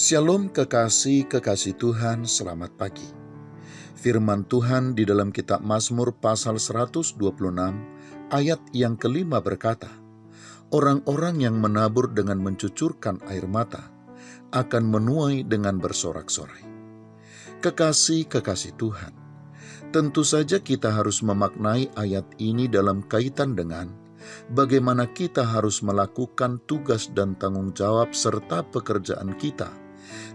Shalom kekasih Tuhan, selamat pagi. Firman Tuhan di dalam kitab Mazmur pasal 126 ayat yang kelima berkata, "Orang-orang yang menabur dengan mencucurkan air mata akan menuai dengan bersorak-sorai." Kekasih Tuhan, tentu saja kita harus memaknai ayat ini dalam kaitan dengan bagaimana kita harus melakukan tugas dan tanggung jawab serta pekerjaan kita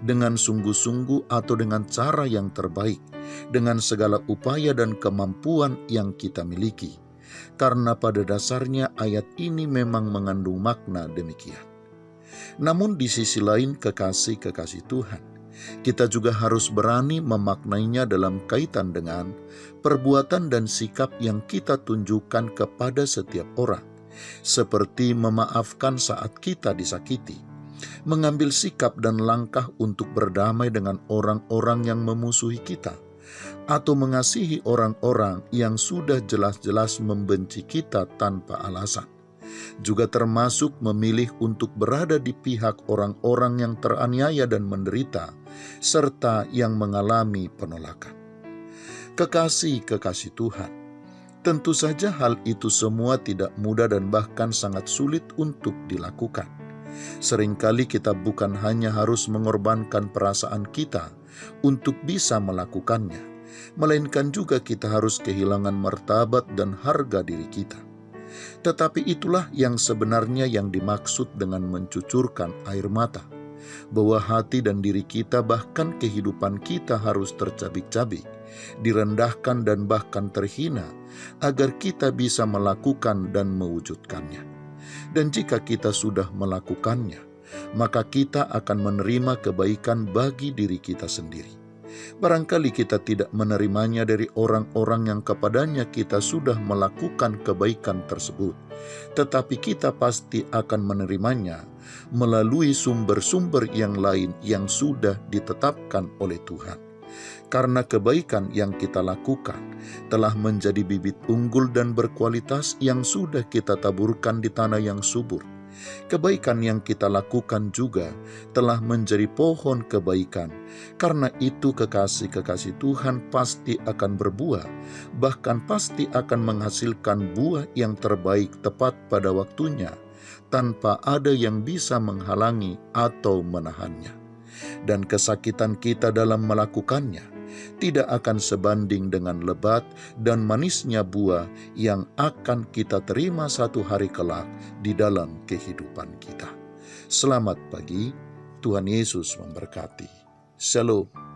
dengan sungguh-sungguh atau dengan cara yang terbaik, dengan segala upaya dan kemampuan yang kita miliki. Karena pada dasarnya ayat ini memang mengandung makna demikian. Namun di sisi lain kekasih Tuhan, kita juga harus berani memaknainya dalam kaitan dengan perbuatan dan sikap yang kita tunjukkan kepada setiap orang, seperti memaafkan saat kita disakiti, mengambil sikap dan langkah untuk berdamai dengan orang-orang yang memusuhi kita, atau mengasihi orang-orang yang sudah jelas-jelas membenci kita tanpa alasan. Juga termasuk memilih untuk berada di pihak orang-orang yang teraniaya dan menderita, serta yang mengalami penolakan. Kekasih Tuhan, tentu saja hal itu semua tidak mudah dan bahkan sangat sulit untuk dilakukan. Seringkali kita bukan hanya harus mengorbankan perasaan kita untuk bisa melakukannya, melainkan juga kita harus kehilangan martabat dan harga diri kita. Tetapi itulah yang sebenarnya yang dimaksud dengan mencucurkan air mata, bahwa hati dan diri kita bahkan kehidupan kita harus tercabik-cabik, direndahkan dan bahkan terhina, agar kita bisa melakukan dan mewujudkannya. Dan jika kita sudah melakukannya, maka kita akan menerima kebaikan bagi diri kita sendiri. Barangkali kita tidak menerimanya dari orang-orang yang kepadanya kita sudah melakukan kebaikan tersebut, tetapi kita pasti akan menerimanya melalui sumber-sumber yang lain yang sudah ditetapkan oleh Tuhan. Karena kebaikan yang kita lakukan telah menjadi bibit unggul dan berkualitas yang sudah kita taburkan di tanah yang subur. Kebaikan yang kita lakukan juga telah menjadi pohon kebaikan. Karena itu kekasih Tuhan pasti akan berbuah, bahkan pasti akan menghasilkan buah yang terbaik tepat pada waktunya, tanpa ada yang bisa menghalangi atau menahannya. Dan kesakitan kita dalam melakukannya tidak akan sebanding dengan lebat dan manisnya buah yang akan kita terima satu hari kelak di dalam kehidupan kita. Selamat pagi, Tuhan Yesus memberkati. Shalom.